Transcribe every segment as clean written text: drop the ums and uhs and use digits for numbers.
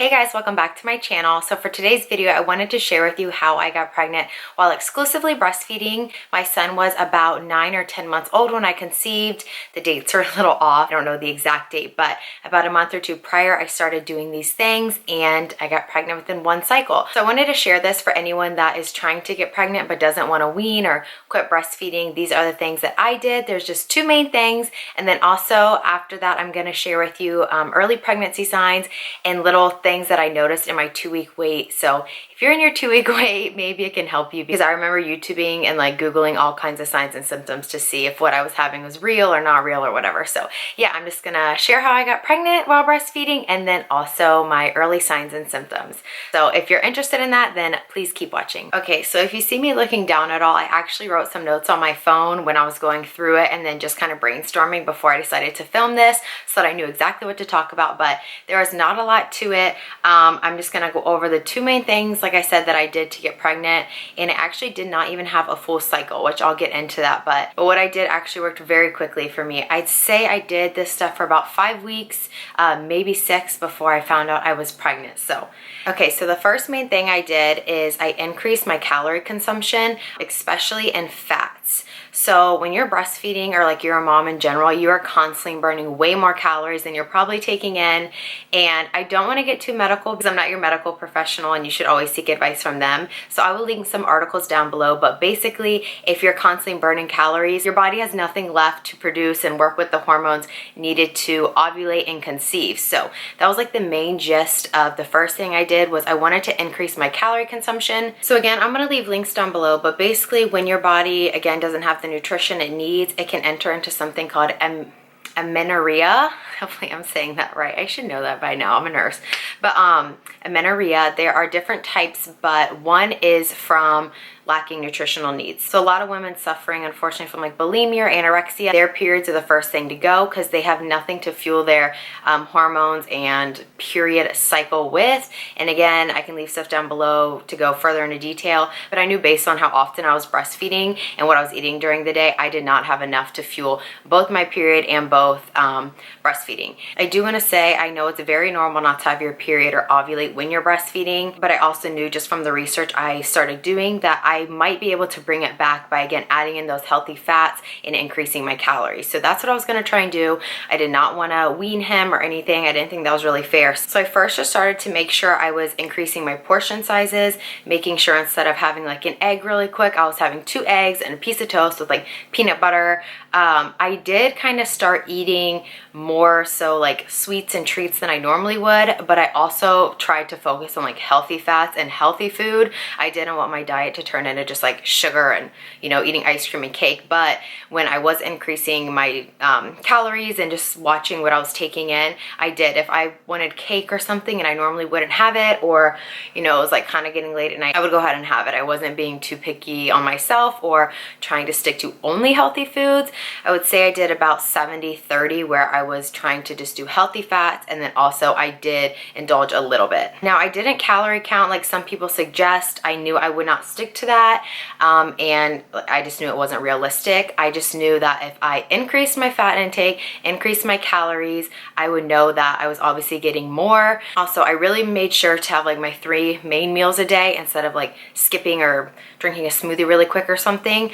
Hey guys, welcome back to my channel. So for today's video, I wanted to share with you how I got pregnant while exclusively breastfeeding. My son was about 9 or 10 months old when I conceived. The dates are a little off. I don't know the exact date, but about a month or two prior, I started doing these things and I got pregnant within one cycle. So I wanted to share this for anyone that is trying to get pregnant but doesn't want to wean or quit breastfeeding. These are the things that I did. There's just two main things. And then also after that, I'm going to share with you early pregnancy signs and little things that I noticed in my 2-week wait. So if you're in your 2-week wait, maybe it can help you, because I remember YouTubing and like Googling all kinds of signs and symptoms to see if what I was having was real or not real or whatever. So yeah, I'm just gonna share how I got pregnant while breastfeeding and then also my early signs and symptoms. So if you're interested in that, then please keep watching. Okay, so if you see me looking down at all, I actually wrote some notes on my phone when I was going through it and then just kind of brainstorming before I decided to film this so that I knew exactly what to talk about, but there is not a lot to it. I'm just gonna go over the two main things, like I said, that I did to get pregnant, and it actually did not even have a full cycle, which I'll get into that, but what I did actually worked very quickly for me. I'd say I did this stuff for about 5 weeks, maybe 6 before I found out I was pregnant. So, okay, so the first main thing I did is I increased my calorie consumption, especially in fats. So when you're breastfeeding or like you're a mom in general, you are constantly burning way more calories than you're probably taking in. And I don't want to get too medical because I'm not your medical professional and you should always seek advice from them. So I will link some articles down below. But basically, if you're constantly burning calories, your body has nothing left to produce and work with the hormones needed to ovulate and conceive. So that was like the main gist of the first thing I did, was I wanted to increase my calorie consumption. So again, I'm going to leave links down below, but basically when your body again doesn't have the nutrition it needs, it can enter into something called menorrhea. Hopefully I'm saying that right. I should know that by now. I'm a nurse. But menorrhea, there are different types, but one is from lacking nutritional needs. So a lot of women suffering, unfortunately, from like bulimia or anorexia, their periods are the first thing to go because they have nothing to fuel their hormones and period cycle with. And again, I can leave stuff down below to go further into detail, but I knew based on how often I was breastfeeding and what I was eating during the day, I did not have enough to fuel both my period and both breastfeeding. I do want to say, I know it's very normal not to have your period or ovulate when you're breastfeeding, but I also knew just from the research I started doing that I might be able to bring it back by again adding in those healthy fats and increasing my calories. So that's what I was going to try and do. I did not want to wean him or anything. I didn't think that was really fair. So I first just started to make sure I was increasing my portion sizes, making sure instead of having like an egg really quick, I was having 2 eggs and a piece of toast with like peanut butter. I did kind of start eating more so like sweets and treats than I normally would, but I also tried to focus on like healthy fats and healthy food. I didn't want my diet to turn into just like sugar and, you know, eating ice cream and cake. But when I was increasing my calories and just watching what I was taking in, I did. If I wanted cake or something and I normally wouldn't have it, or, you know, it was like kind of getting late at night, I would go ahead and have it. I wasn't being too picky on myself or trying to stick to only healthy foods. I would say I did about 70-30, where I was trying to just do healthy fats, and then also I did indulge a little bit. Now, I didn't calorie count like some people suggest. I knew I would not stick to that, and I just knew it wasn't realistic. I just knew that if I increased my fat intake, increased my calories, I would know that I was obviously getting more. Also, I really made sure to have like my 3 main meals a day instead of like skipping or drinking a smoothie really quick or something.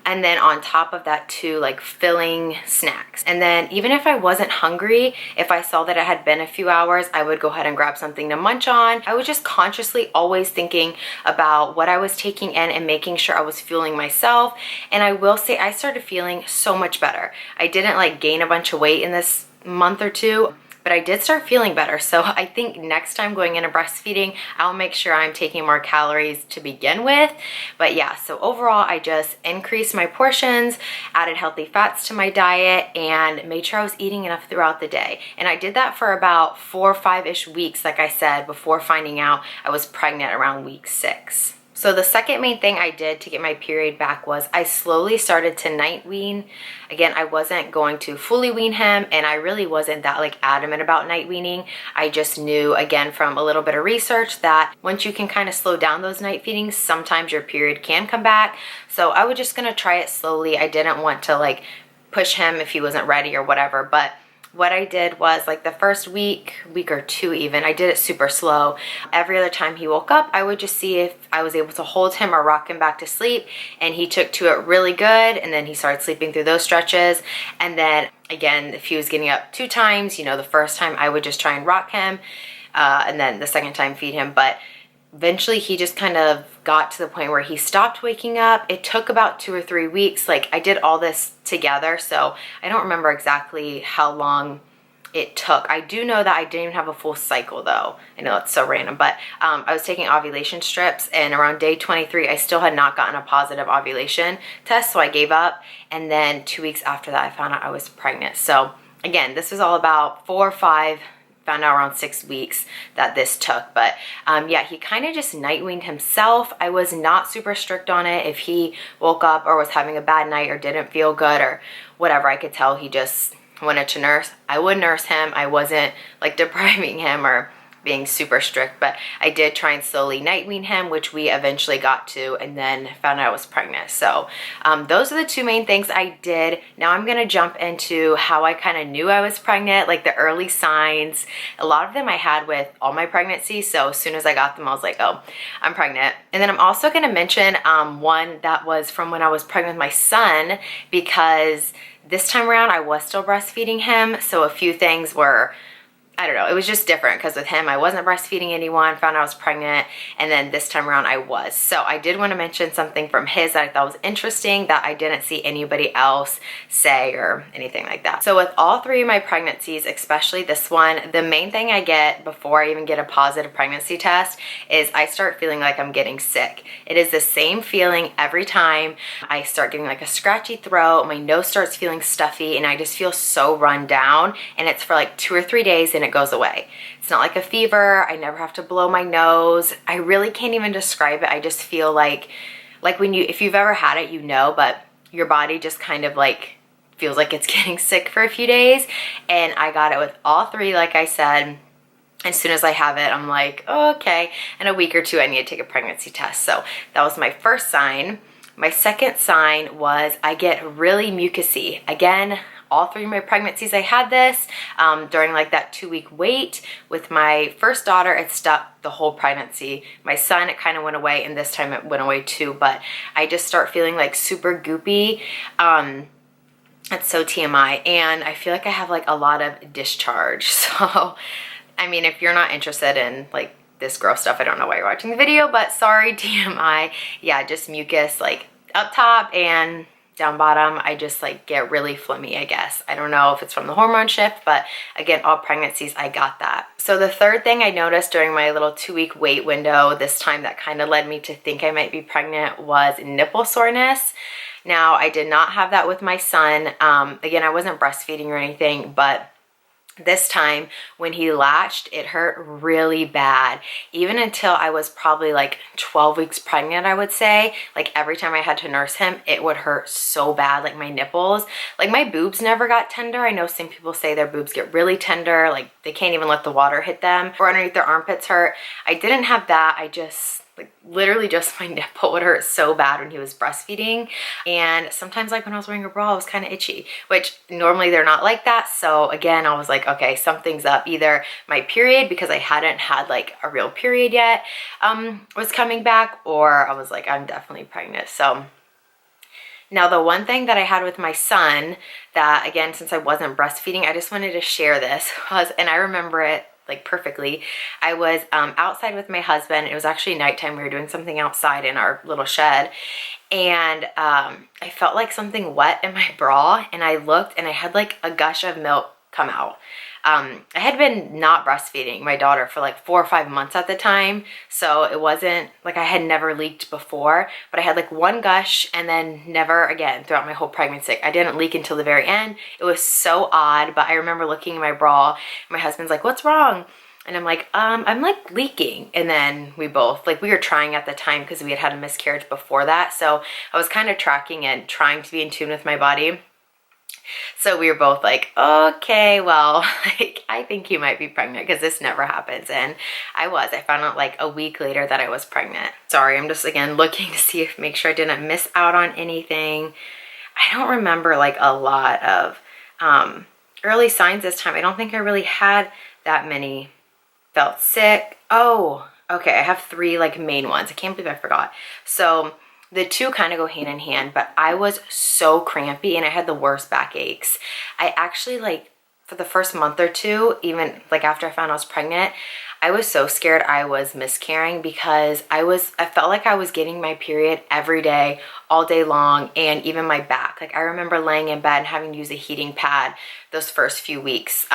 And then on top of that too, like filling snacks. And then even if I wasn't hungry, if I saw that it had been a few hours, I would go ahead and grab something to munch on. I was just consciously always thinking about what I was taking in and making sure I was fueling myself. And I will say I started feeling so much better. I didn't like gain a bunch of weight in this month or two, but I did start feeling better. So I think next time going into breastfeeding, I'll make sure I'm taking more calories to begin with. But yeah, so overall, I just increased my portions, added healthy fats to my diet, and made sure I was eating enough throughout the day. And I did that for about 4 or 5-ish weeks, like I said, before finding out I was pregnant around week 6. So the second main thing I did to get my period back was I slowly started to night wean. Again, I wasn't going to fully wean him, and I really wasn't that like adamant about night weaning. I just knew, again, from a little bit of research, that once you can kind of slow down those night feedings, sometimes your period can come back. So I was just gonna try it slowly. I didn't want to like push him if he wasn't ready or whatever, but what I did was like the first week or two even, I did it super slow. Every other time he woke up, I would just see if I was able to hold him or rock him back to sleep, and he took to it really good, and then he started sleeping through those stretches. And then again, if he was getting up 2 times, you know, the first time I would just try and rock him, and then the second time feed him. But eventually he just kind of got to the point where he stopped waking up. It took about 2 or 3 weeks. Like, I did all this together, so I don't remember exactly how long it took. I do know that I didn't even have a full cycle though. I know it's so random, but I was taking ovulation strips, and around day 23 I still had not gotten a positive ovulation test, so I gave up. And then 2 weeks after that I found out I was pregnant. So again, this was all about 4 or 5, found out around 6 weeks that this took. But yeah, he kind of just nightwinged himself. I was not super strict on it. If he woke up or was having a bad night or didn't feel good or whatever, I could tell he just wanted to nurse, I would nurse him. I wasn't like depriving him or being super strict, but I did try and slowly nightwean him, which we eventually got to, and then found out I was pregnant. So those are the 2 main things I did. Now I'm gonna jump into how I kind of knew I was pregnant, like the early signs. A lot of them I had with all my pregnancies, so as soon as I got them I was like, oh, I'm pregnant. And then I'm also gonna mention one that was from when I was pregnant with my son, because this time around I was still breastfeeding him, so a few things were, I don't know, it was just different, because with him I wasn't breastfeeding anyone, found out I was pregnant, and then this time around I was. So I did want to mention something from his that I thought was interesting that I didn't see anybody else say or anything like that. So with all 3 of my pregnancies, especially this one, the main thing I get before I even get a positive pregnancy test is I start feeling like I'm getting sick. It is the same feeling every time. I start getting like a scratchy throat, my nose starts feeling stuffy, and I just feel so run down, and it's for like 2 or 3 days and it goes away. It's not like a fever. I never have to blow my nose. I really can't even describe it. I just feel like when if you've ever had it, you know, but your body just kind of like feels like it's getting sick for a few days. And I got it with all 3, like I said. As soon as I have it, I'm like, oh, okay. In a week or 2, I need to take a pregnancy test. So that was my first sign. My second sign was I get really mucusy. Again, all 3 of my pregnancies I had this during like that 2-week wait. With my first daughter, it stuck the whole pregnancy. My son, it kind of went away, and this time it went away too, but I just start feeling like super goopy. It's so TMI, and I feel like I have like a lot of discharge. So I mean, if you're not interested in like this gross stuff, I don't know why you're watching the video, but sorry, TMI. Yeah, just mucus like up top and down bottom. I just like get really phlegmy, I guess. I don't know if it's from the hormone shift, but again, all pregnancies I got that. So the third thing I noticed during my little 2-week wait window this time that kind of led me to think I might be pregnant was nipple soreness. Now, I did not have that with my son. Again, I wasn't breastfeeding or anything, but this time when he latched, it hurt really bad. Even until I was probably like 12 weeks pregnant, I would say. Like every time I had to nurse him, it would hurt so bad. Like my nipples, like my boobs never got tender. I know some people say their boobs get really tender, like they can't even let the water hit them, or underneath their armpits hurt. I didn't have that. I just like literally just my nipple would hurt so bad when he was breastfeeding. And sometimes like when I was wearing a bra, it was kind of itchy, which normally they're not like that. So again, I was like, okay, something's up. Either my period, because I hadn't had like a real period yet, was coming back, or I was like, I'm definitely pregnant. So now the one thing that I had with my son that, again, since I wasn't breastfeeding, I just wanted to share this was, and I remember it like perfectly. I was outside with my husband. It was actually nighttime. We were doing something outside in our little shed, and I felt like something wet in my bra, and I looked and I had like a gush of milk come out. I had been not breastfeeding my daughter for like 4 or 5 months at the time, so it wasn't like I had never leaked before, but I had like one gush and then never again throughout my whole pregnancy. I didn't leak until the very end. It was so odd, but I remember looking in my bra. My husband's like, what's wrong? And I'm like, I'm like leaking. And then we both, like we were trying at the time because we had had a miscarriage before that. So I was kind of tracking and trying to be in tune with my body. So we were both like, okay, well, like, I think you might be pregnant because this never happens. And I was. I found out like a week later that I was pregnant. Sorry, I'm just again looking to see if, make sure I didn't miss out on anything. I don't remember like a lot of early signs this time, I don't think I really had that many. Felt sick. Oh, okay. I have 3 like main ones. I can't believe I forgot. So the 2 kind of go hand in hand, but I was so crampy and I had the worst back aches. I actually like for the first month or 2, even like after I found I was pregnant, I was so scared I was miscarrying because I felt like I was getting my period every day, all day long, and even my back. Like I remember laying in bed and having to use a heating pad those first few weeks.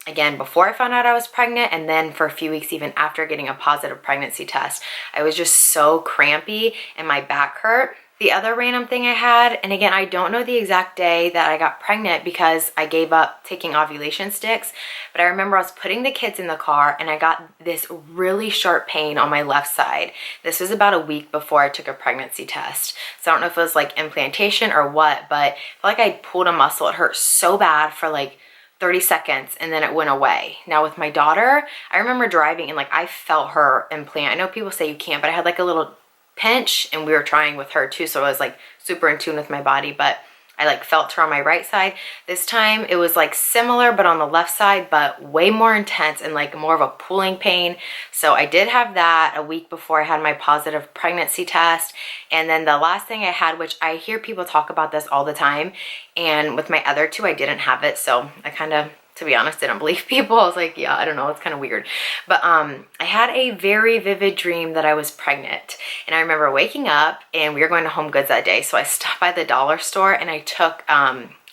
Again, before I found out I was pregnant, and then for a few weeks even after getting a positive pregnancy test. I was just so crampy and my back hurt. The other random thing I had, and again, I don't know the exact day that I got pregnant because I gave up taking ovulation sticks, but I remember I was putting the kids in the car and I got this really sharp pain on my left side. This was about a week before I took a pregnancy test. So I don't know if it was like implantation or what, but I felt like I pulled a muscle. It hurt so bad for like 30 seconds and then it went away. Now with my daughter, I remember driving and like I felt her implant. I know people say you can't, but I had like a little pinch and we were trying with her too. So I was like super in tune with my body, but I like felt her on my right side. This time it was like similar, but on the left side, but way more intense and like more of a pulling pain. So I did have that a week before I had my positive pregnancy test. And then the last thing I had, which I hear people talk about this all the time, and with my other 2, I didn't have it. So I kind of, to be honest, didn't believe people. I was like, yeah, I don't know, it's kind of weird. But I had a very vivid dream that I was pregnant. And I remember waking up and we were going to Home Goods that day. So I stopped by the dollar store and I took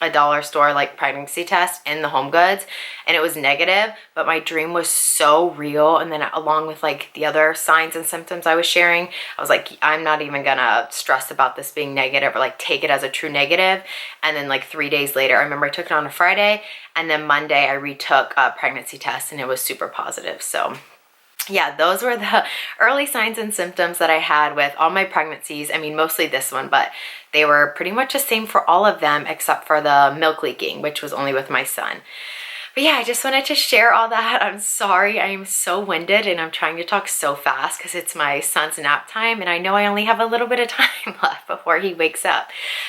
a dollar store like pregnancy test in the Home Goods, and it was negative, but my dream was so real. And then along with like the other signs and symptoms I was sharing, I was like, I'm not even gonna stress about this being negative or like take it as a true negative. And then like 3 days later, I remember I took it on a Friday, and then Monday I retook a pregnancy test and it was super positive. So yeah, those were the early signs and symptoms that I had with all my pregnancies. I mean, mostly this one, but they were pretty much the same for all of them except for the milk leaking, which was only with my son. But yeah, I just wanted to share all that. I'm sorry, I am so winded and I'm trying to talk so fast because it's my son's nap time and I know I only have a little bit of time left before he wakes up.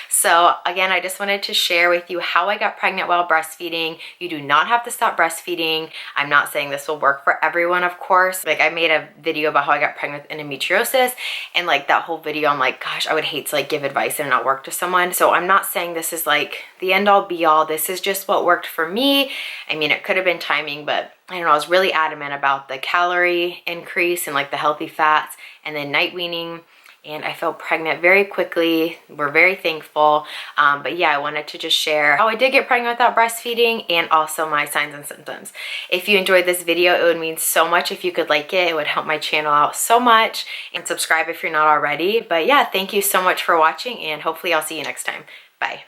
So again, I just wanted to share with you how I got pregnant while breastfeeding. You do not have to stop breastfeeding. I'm not saying this will work for everyone, of course. Like I made a video about how I got pregnant with endometriosis, and like that whole video, I'm like, gosh, I would hate to like give advice and not work to someone. So I'm not saying this is like the end all be all. This is just what worked for me. I mean, it could have been timing, but I don't know, I was really adamant about the calorie increase and like the healthy fats and then night weaning. And I felt pregnant very quickly. We're very thankful. But yeah, I wanted to just share how I did get pregnant without breastfeeding and also my signs and symptoms. If you enjoyed this video, it would mean so much if you could like it. It would help my channel out so much. And subscribe if you're not already. But yeah, thank you so much for watching and hopefully I'll see you next time. Bye.